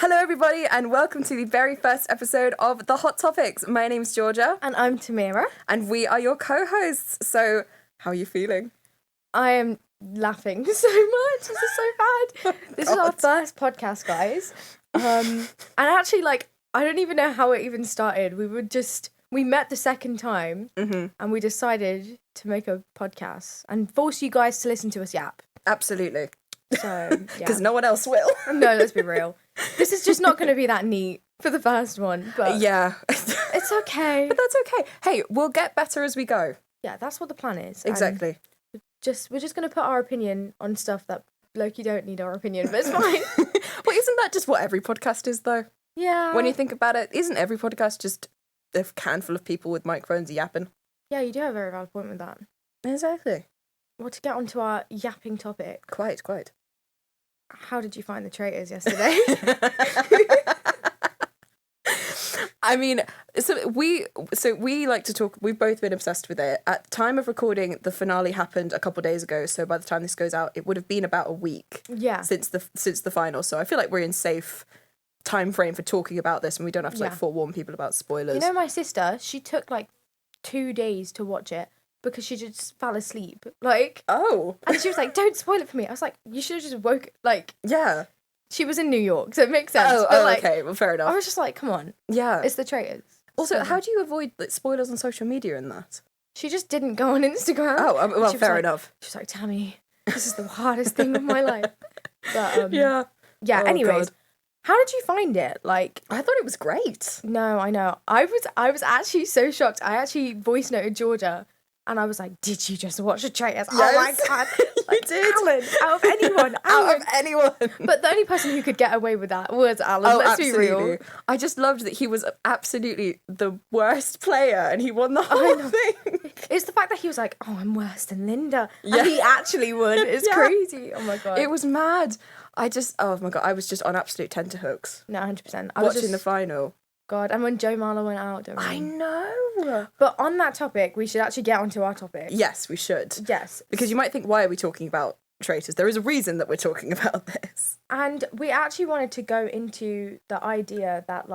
Hello, everybody, and welcome to the very first episode of The Hot Topics. My name's Jorja. And I'm Tameera. And we are your co-hosts. So, how are you feeling? I am laughing so much. This is so bad. This is our first podcast, guys. And actually, I don't even know how it even started. We met the second time and we decided to make a podcast and force you guys to listen to us yap. Absolutely. So, Because no one else will. No, let's be real. This is just not going to be that neat for the first one, but yeah. it's okay. But that's okay. Hey, we'll get better as we go. Yeah, that's what the plan is. Exactly. And we're just going to put our opinion on stuff that you don't need our opinion, but it's fine. Well, isn't that just what every podcast is, though? Yeah. When you think about it, isn't every podcast just a handful of people with microphones yapping? Yeah, you do have a very valid point with that. Exactly. Well, to get onto our yapping topic. Quite. How did you find the traitors yesterday? I mean, so we like to talk. We've both been obsessed with it. At the time of recording, the finale happened a couple of days ago. So by the time this goes out, it would have been about a week. Yeah. Since the final. So I feel like we're in safe time frame for talking about this, and we don't have to forewarn people about spoilers. You know, my sister, she took 2 days to watch it because she just fell asleep. Oh. And she was like, "Don't spoil it for me." I was like, "You should have just woke." Yeah. She was in New York, so it makes sense. Okay. Well, fair enough. I was just like, "Come on." Yeah. It's the traitors. Also, how do you avoid spoilers on social media in that? She just didn't go on Instagram. Oh, well, fair enough. She was like, "Tammy, this is the hardest thing of my life." But yeah. Yeah. Oh, anyways, God. how did you find it? I thought it was great. No, I know. I was actually so shocked. I actually voice noted Georgia, and I was like, "Did you just watch the traitors?" Yes. Oh my God. You did. Alan, out of anyone. Out of anyone. But the only person who could get away with that was Alan. Oh, Let's absolutely. be real. I just loved that he was absolutely the worst player and he won the whole thing. It's the fact that he was like, "Oh, I'm worse than Linda." Yeah. And he actually won. It's crazy. Oh my God. It was mad. Oh my God, I was just on absolute tenterhooks. No, 100%. Watching the final. God, and when Joe Marler went out, I know. But on that topic, we should actually get onto our topic. Yes, we should. Yes. Because you might think, why are we talking about traitors? There is a reason that we're talking about this. And we actually wanted to go into the idea that,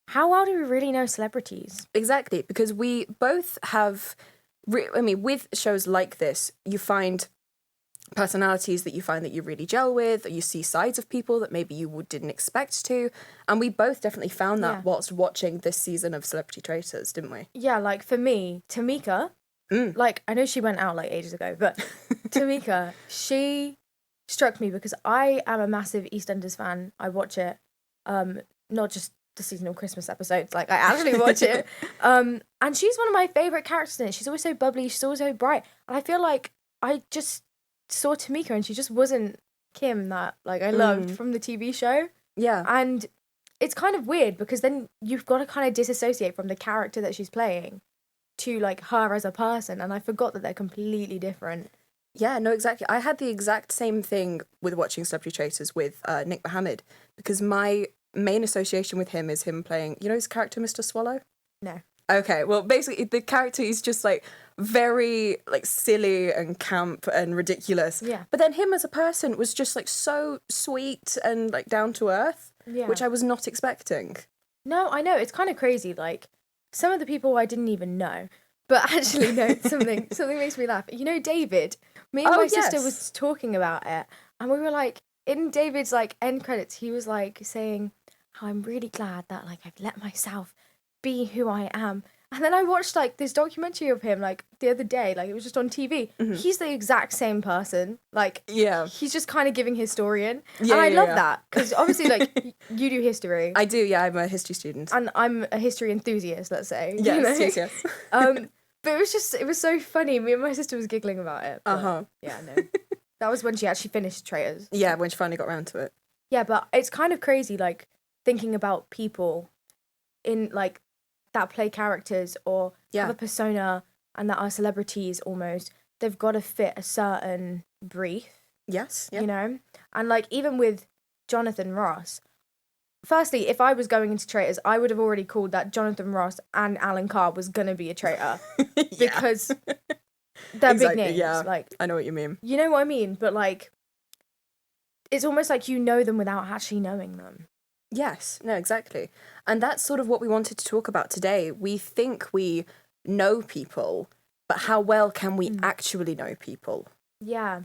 how well do we really know celebrities? Exactly, because we both have, with shows like this, you find personalities that you really gel with, or you see sides of people that maybe you didn't expect to, and we both definitely found that whilst watching this season of Celebrity Traitors, didn't we? Yeah, for me, Tamika, I know she went out ages ago, but Tamika, she struck me because I am a massive EastEnders fan. I watch it, not just the seasonal Christmas episodes, I actually watch it. And she's one of my favourite characters in it. She's always so bubbly, she's always so bright, and I feel like I just saw Tamika and she just wasn't Kim that I loved from the TV show. Yeah. And it's kind of weird because then you've got to kind of disassociate from the character that she's playing to her as a person, and I forgot that they're completely different. Yeah, no, exactly. I had the exact same thing with watching Celebrity Traitors with Nick Mohammed, because my main association with him is him playing, his character Mr. Swallow? No. Okay, well, basically, the character is just, very, silly and camp and ridiculous. Yeah. But then him as a person was just, so sweet and, down to earth, which I was not expecting. No, I know. It's kind of crazy. Some of the people I didn't even know. But actually, no, something makes me laugh. You know David? Me and my sister was talking about it, and we were in David's, end credits, he was, saying how I'm really glad that, I've let myself be who I am. And then I watched this documentary of him the other day, it was just on TV. Mm-hmm. He's the exact same person. He's just kind of giving his story in. Yeah, and I love that because obviously you do history. I do, yeah, I'm a history student. And I'm a history enthusiast, let's say. Yes, yes. But it was so funny. Me and my sister was giggling about it. But, yeah, no. That was when she actually finished Traitors. Yeah, when she finally got around to it. Yeah, but it's kind of crazy thinking about people in that play characters or have a persona and that are celebrities almost. They've got to fit a certain brief. Yes. Yeah. And even with Jonathan Ross, firstly, if I was going into traitors, I would have already called that Jonathan Ross and Alan Carr was gonna be a traitor because they're big names. Yeah, I know what you mean. You know what I mean? But it's almost like you know them without actually knowing them. Yes, no, exactly. And that's sort of what we wanted to talk about today. We think we know people, but how well can we actually know people? Yeah,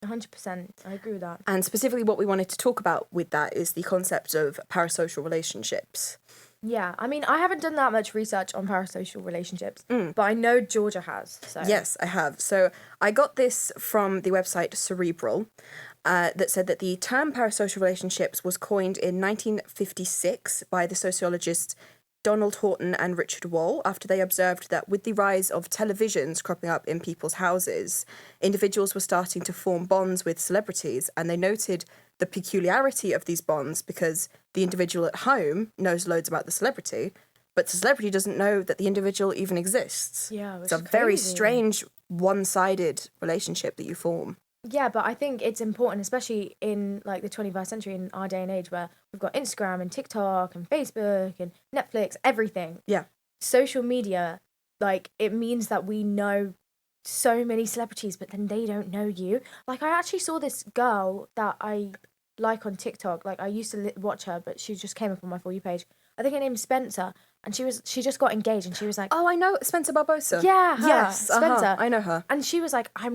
100%. I agree with that. And specifically what we wanted to talk about with that is the concept of parasocial relationships. Yeah, I mean, I haven't done that much research on parasocial relationships, but I know Jorja has. So. Yes, I have. So I got this from the website Cerebral, that said that the term parasocial relationships was coined in 1956 by the sociologists Donald Horton and Richard Wall after they observed that with the rise of televisions cropping up in people's houses, individuals were starting to form bonds with celebrities, and they noted the peculiarity of these bonds because the individual at home knows loads about the celebrity, but the celebrity doesn't know that the individual even exists. Yeah, it's a very strange, one-sided relationship that you form. Yeah, but I think it's important, especially in like the 21st century, in our day and age, where we've got Instagram and TikTok and Facebook and Netflix, everything. Yeah. Social media, like, it means that we know so many celebrities, but then they don't know you. Like, I actually saw this girl that I like on TikTok. Like, I used to watch her, but she just came up on my For You page. I think her name's Spencer, and she just got engaged, and she was like, "Oh, I know Spencer Barbosa." Yeah, her, yes, Spencer. I know her. And she was like, I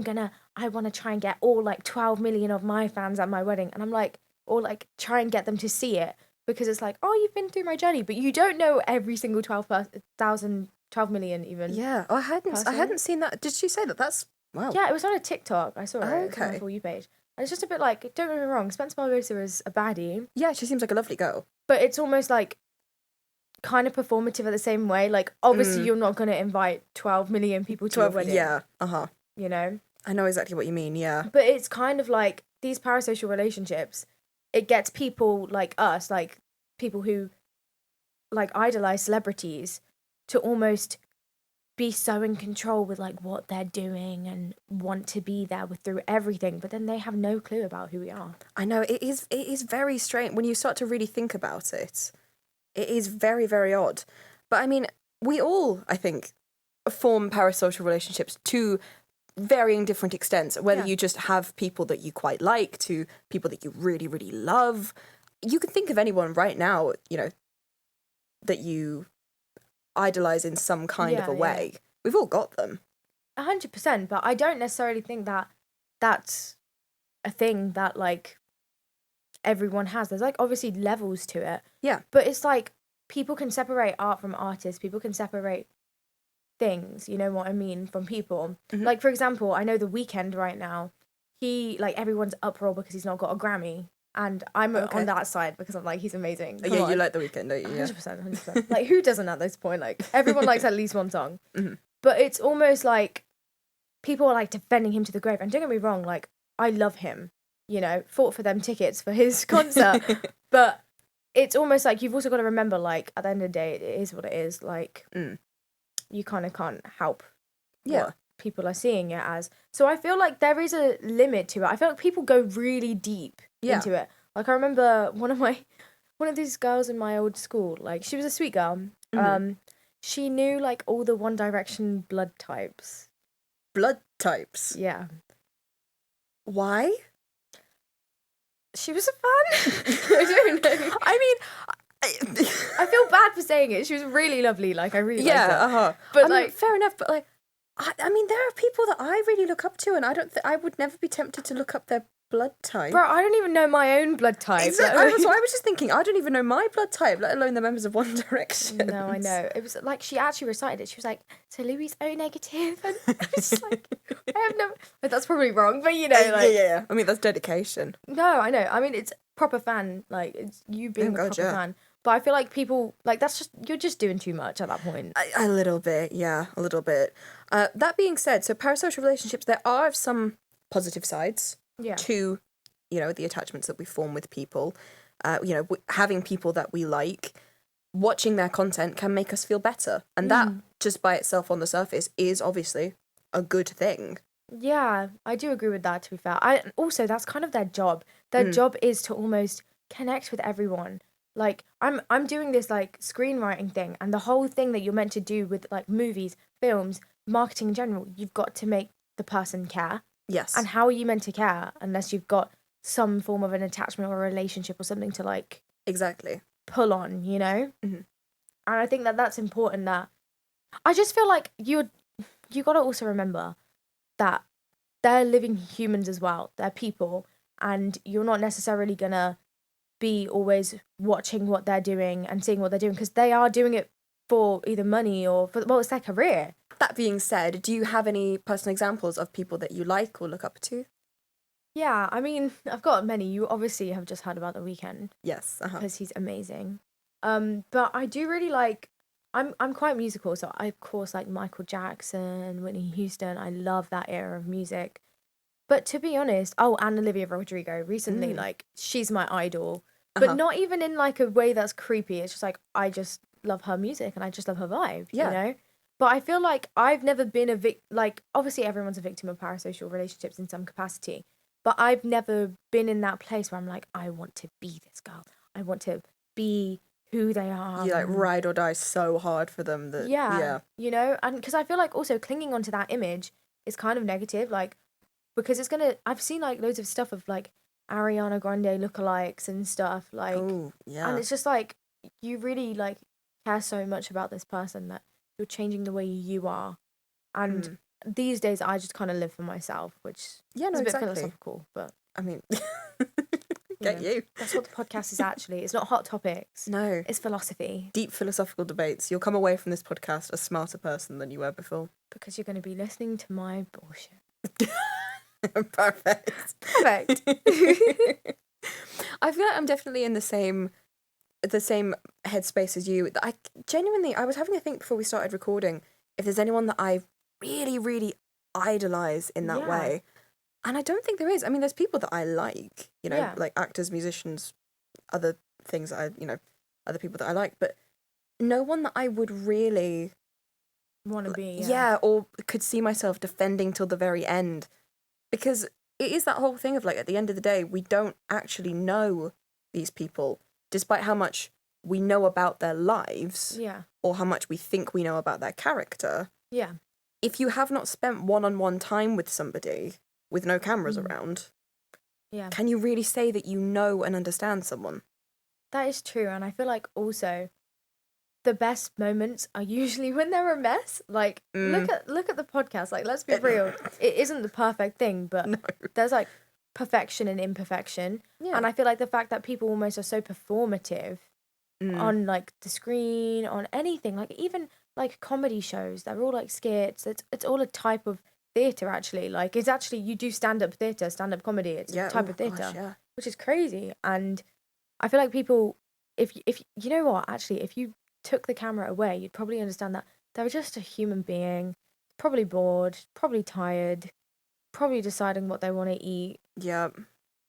want to try and get all like 12 million of my fans at my wedding, and I'm like, or like try and get them to see it, because it's like, oh, you've been through my journey, but you don't know every single 12 million even. Yeah, I hadn't seen that. Did she say that? That's wow. Yeah, it was on a TikTok. I saw it. Okay. It was on my For You page. And it's just a bit like, don't get me wrong, Spencer Barbosa is a baddie. Yeah, she seems like a lovely girl. But it's almost like kind of performative at the same way. Like, obviously, you're not going to invite 12 million people to your wedding. Yeah, You know? I know exactly what you mean, yeah. But it's kind of like these parasocial relationships, it gets people like us, like people who like idolize celebrities, to almost be so in control with like what they're doing and want to be there through everything, but then they have no clue about who we are. I know, it is very strange when you start to really think about it. It is very, very odd. But I mean, we all, I think, form parasocial relationships to varying different extents, whether you just have people that you quite like to people that you really, really love. You can think of anyone right now, you know, that you idolize in some kind of a way. We've all got them. 100%, but I don't necessarily think that that's a thing that like everyone has. There's like obviously levels to it. Yeah. But it's like people can separate art from artists. People can separate things, you know what I mean, from people. Mm-hmm. Like, for example, I know The Weeknd right now, he, like, everyone's uproar because he's not got a Grammy. And I'm on that side because I'm like, he's amazing. Come on. You like The Weeknd, don't you? 100%. Like, who doesn't at this point? Like, everyone likes at least one song. Mm-hmm. But it's almost like people are like defending him to the grave. And don't get me wrong, like, I love him, you know, fought for them tickets for his concert. But it's almost like you've also got to remember, like, at the end of the day, it is what it is. Like, you kind of can't help what people are seeing it as. So I feel like there is a limit to it. I feel like people go really deep into it. Like, I remember one of these girls in my old school, like, she was a sweet girl. She knew, like, all the One Direction blood types. Blood types? Yeah. Why? She was a fan. I don't know. I mean, I feel bad for saying it. She was really lovely. Like, I really liked her. But, like, fair enough. But, like, I mean, there are people that I really look up to, and I would never be tempted to look up their blood type. Bro, I don't even know my own blood type. Exactly. I was just thinking, I don't even know my blood type, let alone the members of One Direction. No, I know. It was like, she actually recited it. She was like, so Louis O negative. And I was just like, I have no... But that's probably wrong, but you know, like... Yeah. I mean, that's dedication. No, I know. I mean, it's proper fan. Like, it's you being a proper fan. But I feel like people, like, that's just, you're just doing too much at that point. A little bit, yeah, a little bit. That being said, so parasocial relationships, there are some positive sides to, you know, the attachments that we form with people. You know, having people that we like, watching their content can make us feel better. And that, just by itself on the surface, is obviously a good thing. Yeah, I do agree with that, to be fair. Also, that's kind of their job. Their job is to almost connect with everyone. Like, I'm doing this, like, screenwriting thing, and the whole thing that you're meant to do with, like, movies, films, marketing in general, you've got to make the person care. Yes. And how are you meant to care unless you've got some form of an attachment or a relationship or something to like exactly pull on, you know? Mm-hmm. And I think that that's important. That I just feel like you got to also remember that they're living humans as well. They're people, and you're not necessarily gonna be always watching what they're doing and seeing what they're doing, because they are doing it for either money or for, well, it's their career. That being said, do you have any personal examples of people that you like or look up to? Yeah, I mean, I've got many. You obviously have just heard about The Weeknd. Yes, because he's amazing. But I do really like. I'm quite musical, so I of course like Michael Jackson, Whitney Houston. I love that era of music. But to be honest, oh, and Olivia Rodrigo recently, like she's my idol. But not even in like a way that's creepy. It's just like I just love her music and I just love her vibe, you know? But I feel like I've never been like obviously everyone's a victim of parasocial relationships in some capacity. But I've never been in that place where I'm like, I want to be this girl. I want to be who they are. You like ride or die so hard for them that you know, and because I feel like also clinging onto that image is kind of negative, like because it's gonna. I've seen like loads of stuff of like Ariana Grande lookalikes and stuff, like, and it's just like you really like care so much about this person that you're changing the way you are, and these days I just kind of live for myself, which is a bit philosophical, but I mean. You. That's what the podcast is actually. It's not hot topics. No. It's philosophy. Deep philosophical debates. You'll come away from this podcast a smarter person than you were before. Because you're going to be listening to my bullshit. Perfect. I feel like I'm definitely in the same headspace as you. I was having a think before we started recording if there's anyone that I really, really idolize in that way. And I don't think there is. I mean, there's people that I like, you know, like actors, musicians, other things that other people that I like, but no one that I would really want to be. Yeah, or could see myself defending till the very end. Because it is that whole thing of like, at the end of the day, we don't actually know these people, despite how much we know about their lives. Yeah. Or how much we think we know about their character. Yeah. If you have not spent one-on-one time with somebody with no cameras around, can you really say that you know and understand someone? That is true, and I feel like also the best moments are usually when they're a mess. Like look at the podcast. Like let's be real, it isn't the perfect thing, but there's like perfection and imperfection. Yeah. And I feel like the fact that people almost are so performative on like the screen, on anything, like even like comedy shows, they're all like skits. It's all a type of theatre actually. Like it's actually, you do stand-up theatre, stand-up comedy, it's a type of theatre, which is crazy. And I feel like people, if you know what, actually if you took the camera away, you'd probably understand that they're just a human being, probably bored, probably tired, probably deciding what they want to eat.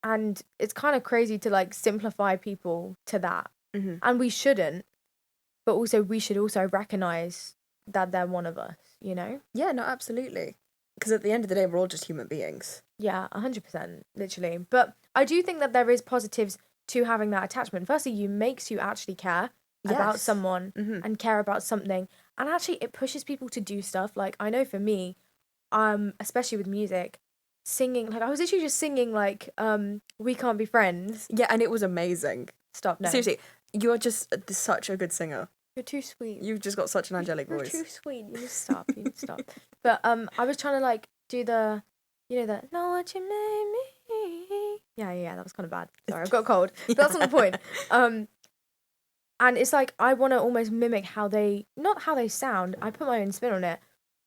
And it's kind of crazy to like simplify people to that. And we shouldn't, but also we should also recognize that they're one of us, you know? Yeah, no, absolutely. Because at the end of the day, we're all just human beings. Yeah, 100%, literally. But I do think that there is positives to having that attachment. Firstly, makes you actually care about someone and care about something. And actually, it pushes people to do stuff. Like, I know for me, especially with music, singing, like, I was literally just singing, like, We Can't Be Friends. Yeah, and it was amazing. Stop, no. Seriously, you're just such a good singer. You're too sweet. You've just got such an angelic voice. You're too sweet. You need to stop. But I was trying to like do the, you know, the know what you made me. Yeah. That was kind of bad. Sorry, I've got a cold. But that's not the point. And it's like I want to almost mimic not how they sound. I put my own spin on it.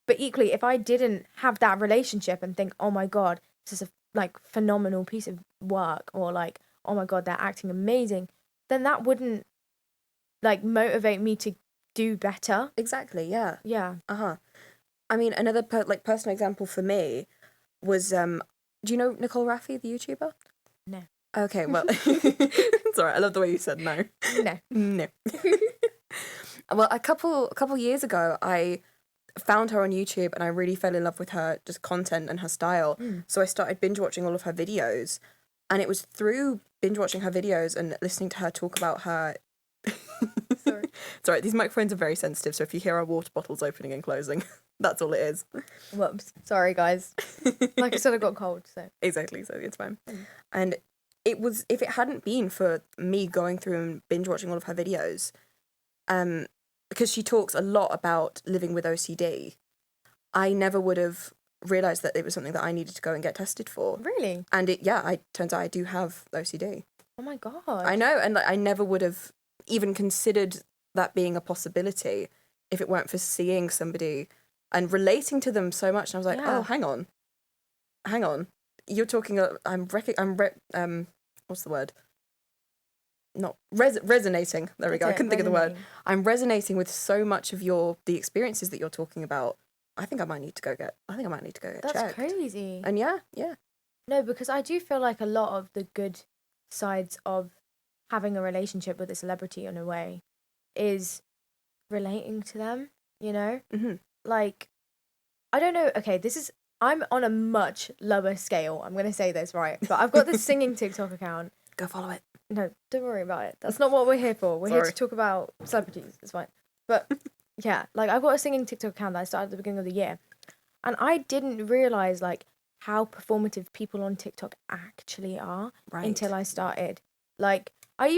But equally, if I didn't have that relationship and think, oh my god, this is a like phenomenal piece of work, or like, oh my god, they're acting amazing, then that wouldn't like motivate me to do better. Exactly, yeah. Yeah. I mean, another personal example for me was, do you know Nicole Raffi, the YouTuber? No. Okay, well, it's alright, I love the way you said no. No. Well, a couple years ago, I found her on YouTube and I really fell in love with her just content and her style. So I started binge watching all of her videos, and it was through binge watching her videos and listening to her talk about her. Sorry. It's alright, these microphones are very sensitive, so if you hear our water bottles opening and closing, that's all it is. Whoops. Sorry, guys. Like I said, I got cold, so. Exactly, so it's fine. And if it hadn't been for me going through and binge watching all of her videos, because she talks a lot about living with OCD, I never would have realized that it was something that I needed to go and get tested for. Really? And turns out I do have OCD. Oh my God. I know, and like I never would have even considered that being a possibility if it weren't for seeing somebody and relating to them so much. And I was like, oh, hang on. You're talking. What's the word? Not resonating. There we go. I couldn't think of the word. I'm resonating with so much of the experiences that you're talking about. I think I might need to go get checked. That's crazy. And yeah. No, because I do feel like a lot of the good sides of having a relationship with a celebrity in a way is relating to them, you know? Mm-hmm. Like, I don't know. Okay, I'm on a much lower scale. I'm going to say this, right? But I've got this singing TikTok account. Go follow it. No, don't worry about it. That's not what we're here for. We're here to talk about celebrities. It's fine. But yeah, like I've got a singing TikTok account that I started at the beginning of the year. And I didn't realize like how performative people on TikTok actually are until I started. Like I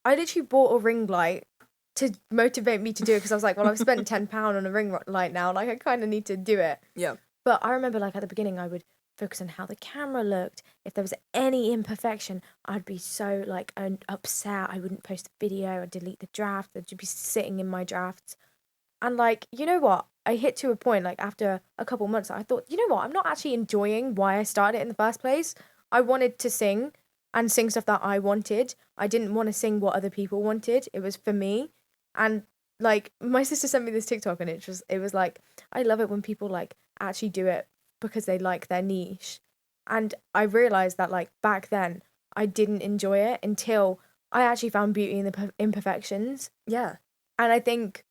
literally bought a ring light to motivate me to do it because I was like, well, I've spent £10 on a ring light now. Like I kind of need to do it. Yeah. But I remember like at the beginning I would focus on how the camera looked. If there was any imperfection, I'd be so like upset. I wouldn't post the video. I'd delete the draft. They'd just be sitting in my drafts. And like, you know what? I hit to a point like after a couple months, I thought, you know what? I'm not actually enjoying why I started it in the first place. I wanted to sing and sing stuff that I wanted. I didn't want to sing what other people wanted. It was for me. And like my sister sent me this TikTok and it was like, I love it when people like actually do it because they like their niche. And I realized that like back then I didn't enjoy it until I actually found beauty in the imperfections. Yeah. And I think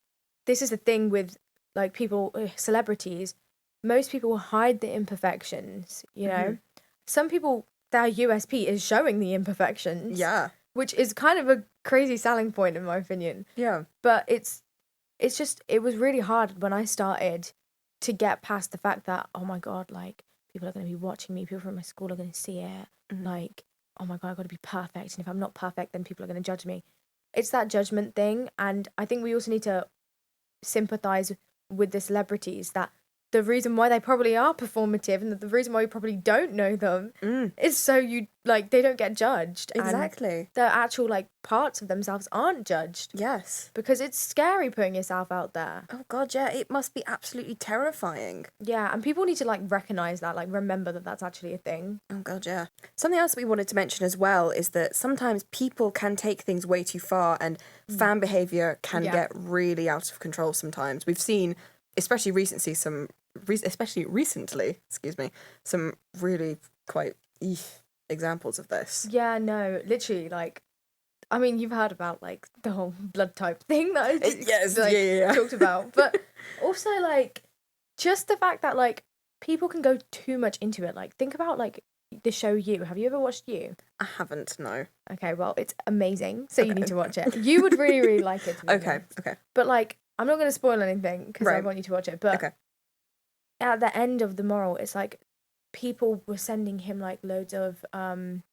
this is the thing with like people, celebrities, most people hide the imperfections, you know? Mm-hmm. Some people, their USP is showing the imperfections. Yeah. Which is kind of a crazy selling point in my opinion. Yeah. But it was really hard when I started to get past the fact that, oh my God, like people are going to be watching me, people from my school are going to see it. Mm-hmm. Like, oh my God, I've got to be perfect. And if I'm not perfect, then people are going to judge me. It's that judgment thing. And I think we also need to sympathize with the celebrities that the reason why they probably are performative and the reason why you probably don't know them is so they don't get judged. Exactly. And the actual like parts of themselves aren't judged. Yes. Because it's scary putting yourself out there. Oh God, yeah. It must be absolutely terrifying. Yeah, and people need to like recognize that, like remember that that's actually a thing. Oh God, yeah. Something else we wanted to mention as well is that sometimes people can take things way too far and fan behavior can get really out of control sometimes. We've seen, especially recently, some really quite examples of this. Yeah, no, literally, like, I mean, you've heard about, like, the whole blood type thing that I talked about. But also, like, just the fact that, like, people can go too much into it. Like, think about, like, the show You. Have you ever watched You? I haven't, no. Okay, well, it's amazing, so you need to watch it. You would really, really like it. Okay. But, like, I'm not going to spoil anything because I want you to watch it. But at the end of the moral, it's like people were sending him like loads of I'm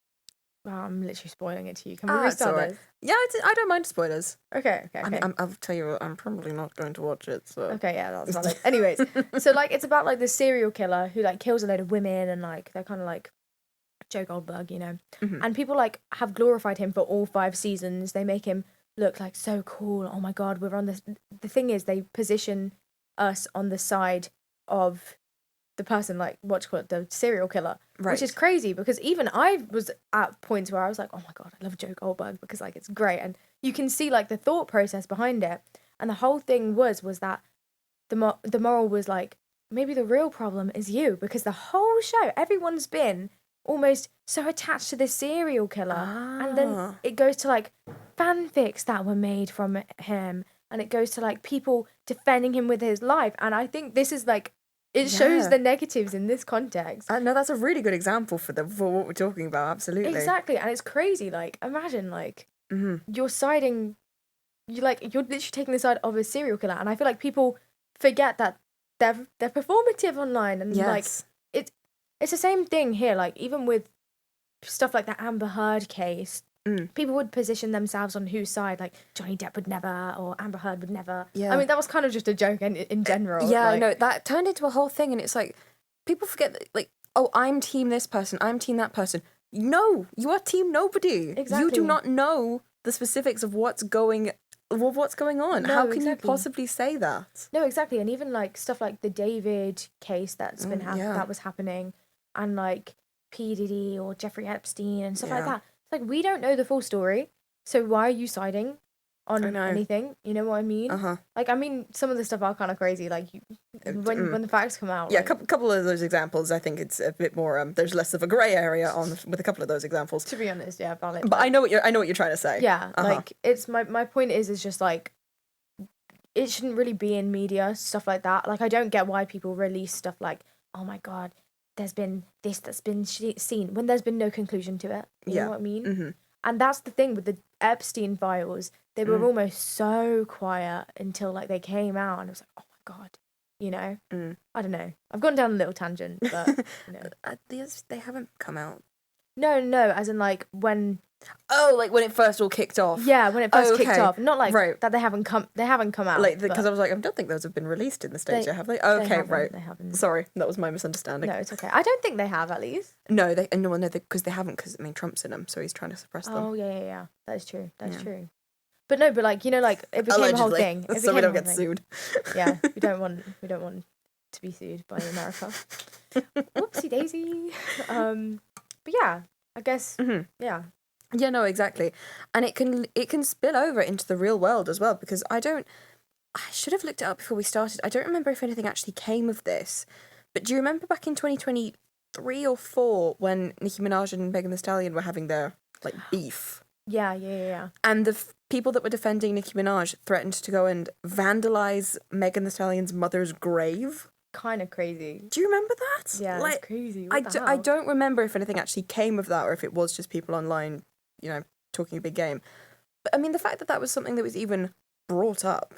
literally spoiling it to you. Can we restart this? Yeah, I don't mind spoilers. Okay. I mean, I'll tell you what, I'm probably not going to watch it, so... Okay, yeah, that's valid. Anyways, so like it's about like this serial killer who like kills a load of women and like they're kind of like Joe Goldberg, you know? Mm-hmm. And people like have glorified him for all 5 seasons. They make him look like so cool. Oh my God, we're on this... The thing is, they position us on the side of the person, like the serial killer, which is crazy because even I was at points where I was like, oh my God, I love Joe Goldberg because like it's great, and you can see like the thought process behind it, and the whole thing was that the moral was like maybe the real problem is you, because the whole show everyone's been almost so attached to this serial killer, and then it goes to like fanfics that were made from him. And it goes to, like, people defending him with his life. And I think this is, like, it shows the negatives in this context. No, that's a really good example for what we're talking about, absolutely. Exactly. And it's crazy. Like, imagine, like, you're literally taking the side of a serial killer. And I feel like people forget that they're performative online. And, like, it's the same thing here. Like, even with stuff like the Amber Heard case, people would position themselves on whose side, like Johnny Depp would never, or Amber Heard would never. Yeah. I mean, that was kind of just a joke in general. Yeah, like, no, that turned into a whole thing, and it's like, people forget that, like, oh, I'm team this person, I'm team that person. No, you are team nobody. Exactly. You do not know the specifics of what's going on. No, How can you exactly. possibly say that? No, exactly. And even like stuff like the David case that's been that was happening, and like P. Diddy or Jeffrey Epstein and stuff like that. It's like, we don't know the full story, so why are you siding on anything? You know what I mean? Like, I mean, some of the stuff are kind of crazy. Like, when the facts come out. Yeah, like, a couple of those examples, I think it's a bit more. There's less of a grey area with a couple of those examples. To be honest, yeah, valid. But I know what you're trying to say. Yeah, like, it's my point is just like, it shouldn't really be in media, stuff like that. Like, I don't get why people release stuff like, oh my god, there's been this that's been seen, when there's been no conclusion to it. You know what I mean? Mm-hmm. And that's the thing with the Epstein files. They were almost so quiet until like they came out, and it was like, oh my god, you know? I don't know. I've gone down a little tangent, but you know. They haven't come out. No, as in like when. Oh, like when it first all kicked off. Yeah, when it first kicked off. Not like that they haven't come out. Like, because I was like, I don't think those have been released in the States yet, have they? Oh, okay, right. They haven't. Sorry, that was my misunderstanding. No, it's okay. I don't think they have, at least. No, because they haven't, because I mean, Trump's in them, so he's trying to suppress them. Oh, yeah. That is true. That's true. But no, but like, you know, like it became allegedly, a whole thing. So we don't get sued. Yeah, we don't want to be sued by America. Whoopsie daisy. But yeah, I guess. Yeah. Yeah, no, exactly. And it can spill over into the real world as well, because I should have looked it up before we started. I don't remember if anything actually came of this, but do you remember back in 2023 or 4 when Nicki Minaj and Megan Thee Stallion were having their like beef? Yeah. And the people that were defending Nicki Minaj threatened to go and vandalize Megan Thee Stallion's mother's grave. Kind of crazy. Do you remember that? Yeah, like, it's crazy. I don't remember if anything actually came of that, or if it was just people online, you know, talking a big game. But I mean, the fact that was something that was even brought up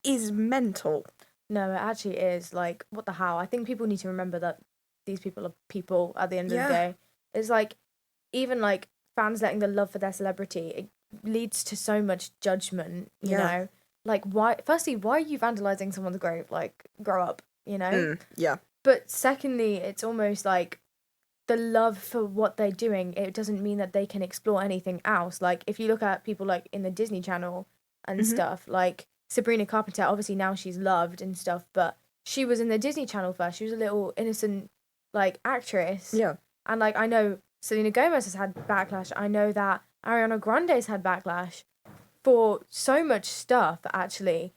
is mental. No, it actually is. Like, what the hell? I think people need to remember that these people are people at the end of the day. It's like, even like fans letting the love for their celebrity, it leads to so much judgment, you know? Like, why are you vandalizing someone's grave? Like, grow up, you know? Yeah. But secondly, it's almost like the love for what they're doing, it doesn't mean that they can explore anything else. Like, if you look at people like in the Disney Channel and stuff, like Sabrina Carpenter, obviously now she's loved and stuff, but she was in the Disney Channel first. She was a little innocent, like, actress. Yeah. And, like, I know Selena Gomez has had backlash. I know that Ariana Grande's had backlash for so much stuff, actually.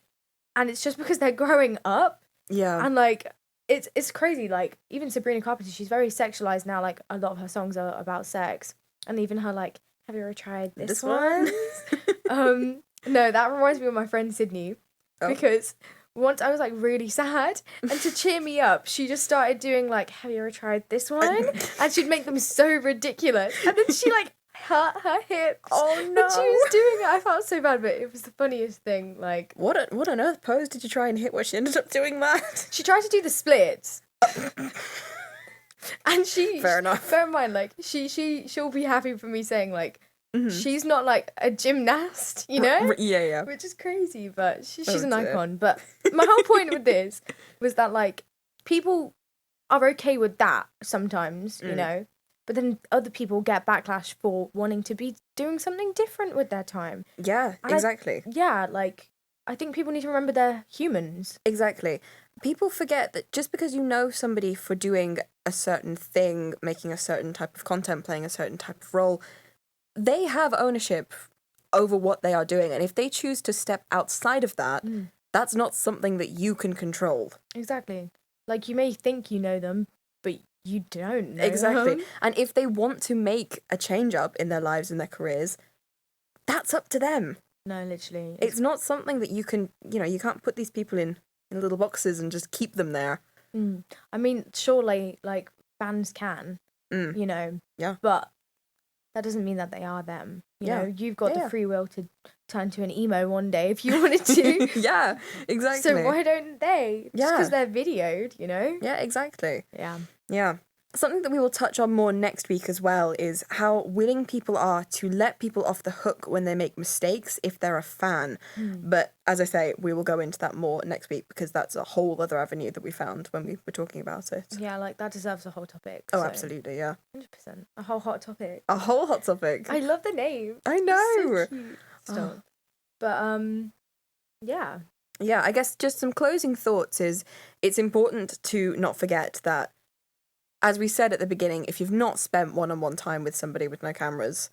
And it's just because they're growing up. Yeah. And, like, it's crazy. Like, even Sabrina Carpenter, she's very sexualized now. Like, a lot of her songs are about sex. And even her, like, have you ever tried this one? No, that reminds me of my friend Sydney. Because once I was, like, really sad, and to cheer me up, she just started doing, like, have you ever tried this one? And she'd make them so ridiculous. And then she, like, hurt her hips. Oh, no. And she was doing it. I felt so bad, but it was the funniest thing. Like, what on earth pose did you try and hit where she ended up doing that? She tried to do the splits. And fair enough. Bear in mind, like, she'll be happy for me saying, like, she's not, like, a gymnast, you know? Yeah. Which is crazy, but she's an icon. But my whole point with this was that, like, people are okay with that sometimes, you know? But then other people get backlash for wanting to be doing something different with their time. Yeah, and exactly. I think people need to remember they're humans. Exactly. People forget that just because you know somebody for doing a certain thing, making a certain type of content, playing a certain type of role, they have ownership over what they are doing. And if they choose to step outside of that, that's not something that you can control. Exactly. Like, you may think you know them, but you don't know Exactly. them. And if they want to make a change up in their lives and their careers, that's up to them. No, literally. It's not something that you can, you can't put these people in little boxes and just keep them there. I mean, surely, like, fans can, you know. Yeah. But that doesn't mean that they are them. You know, you've got the free will to turn to an emo one day if you wanted to. Yeah, exactly. So why don't they? Just because they're videoed, you know? Yeah, exactly. Yeah. Yeah. Something that we will touch on more next week as well is how willing people are to let people off the hook when they make mistakes if they're a fan. But as I say, we will go into that more next week because that's a whole other avenue that we found when we were talking about it. Yeah, like that deserves a whole topic. Oh, absolutely, yeah. 100%. A whole hot topic. A whole hot topic. I love the name. I know. It's so cute. Stop. But, yeah. Yeah, I guess just some closing thoughts is it's important to not forget that, as we said at the beginning, if you've not spent one-on-one time with somebody with no cameras,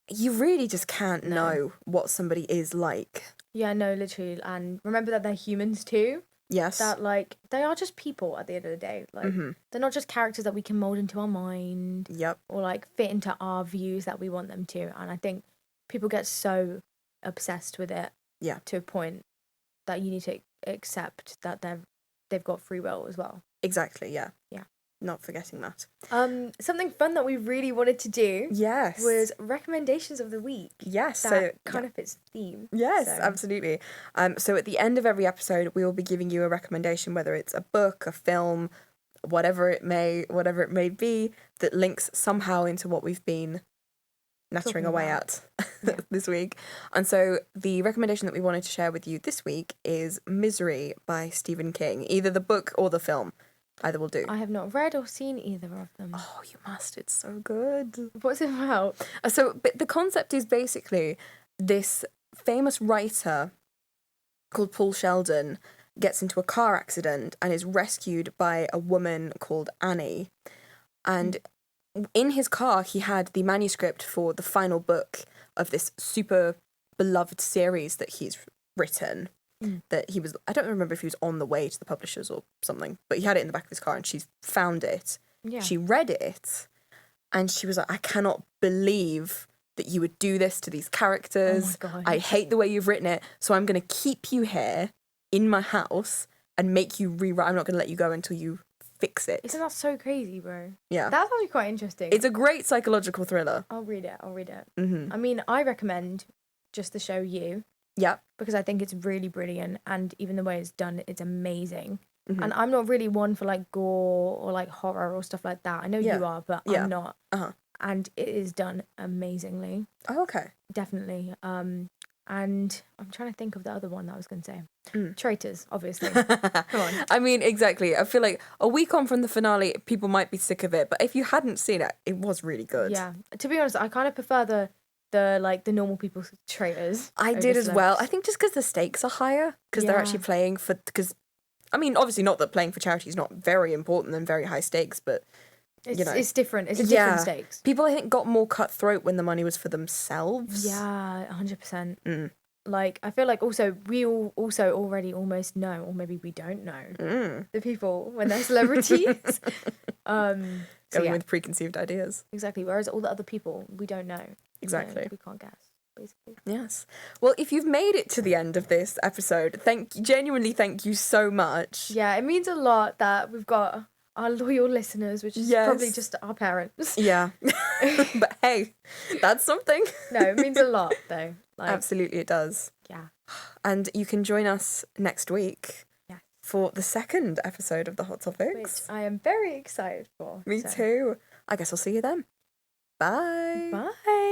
you really just can't know what somebody is like. Yeah, no, literally. And remember that they're humans too. Yes. That, like, they are just people at the end of the day. Like, they're not just characters that we can mold into our mind. Yep. Or, like, fit into our views that we want them to. And I think people get so obsessed with it. Yeah. To a point that you need to accept that they've got free will as well. Exactly, yeah. Yeah. Not forgetting that. Something fun that we really wanted to do was recommendations of the week. Yes. That kind of fits the theme. Yes, absolutely. So at the end of every episode, we will be giving you a recommendation, whether it's a book, a film, whatever it may be, that links somehow into what we've been nattering away at this week. And so the recommendation that we wanted to share with you this week is Misery by Stephen King. Either the book or the film. Either will do. I have not read or seen either of them. Oh, you must. It's so good. What's it about? But the concept is basically this famous writer called Paul Sheldon gets into a car accident and is rescued by a woman called Annie. And in his car, he had the manuscript for the final book of this super beloved series that he's written. That he was, I don't remember if he was on the way to the publishers or something, but he had it in the back of his car and she's found it. Yeah. She read it and she was like, I cannot believe that you would do this to these characters. Oh my God. I hate the way you've written it, so I'm going to keep you here in my house and make you rewrite. I'm not going to let you go until you fix it. Isn't that so crazy, bro? Yeah. That's actually quite interesting. It's a great psychological thriller. I'll read it. Mm-hmm. I mean, I recommend just the show You. Yeah. Because I think it's really brilliant and even the way it's done, it's amazing. And I'm not really one for like gore or like horror or stuff like that. I know you are, but I'm not. And it is done amazingly. Oh, okay. Definitely. And I'm trying to think of the other one that I was going to say. Traitors, obviously. Come on. I mean, exactly. I feel like a week on from the finale, people might be sick of it. But if you hadn't seen it, it was really good. Yeah. To be honest, I kind of prefer the normal people's traitors. I did as well. I think just because the stakes are higher, because they're actually playing for, because, I mean, obviously not that playing for charity is not very important and very high stakes, but, it's different. It's a different stakes. People, I think, got more cutthroat when the money was for themselves. Yeah, 100%. Like, I feel like also, we all also already almost know, or maybe we don't know, the people when they're celebrities. Going with preconceived ideas. Exactly. Whereas all the other people, we don't know. Exactly. So we can't guess, basically. Yes. Well, if you've made it to the end of this episode, genuinely thank you so much. Yeah, it means a lot that we've got our loyal listeners, which is probably just our parents. Yeah. But hey, that's something. No, it means a lot, though. Like, absolutely, it does. Yeah. And you can join us next week for the second episode of The Hot Topics. Which I am very excited for. Me too. I guess I'll see you then. Bye. Bye.